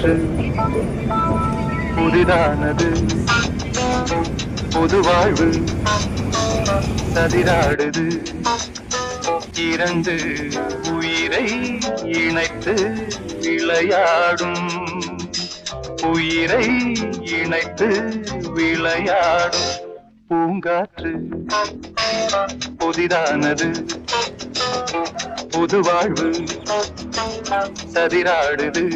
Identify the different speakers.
Speaker 1: பூங்காற்று புதிதானது, புது வாழ்வு சதிராடுது. இரண்டு உயிரை இணைத்து விளையாடும், உயிரை இணைத்து விளையாடும் பூங்காற்று புதிதானது, புது வாழ்வு சதிராடுது.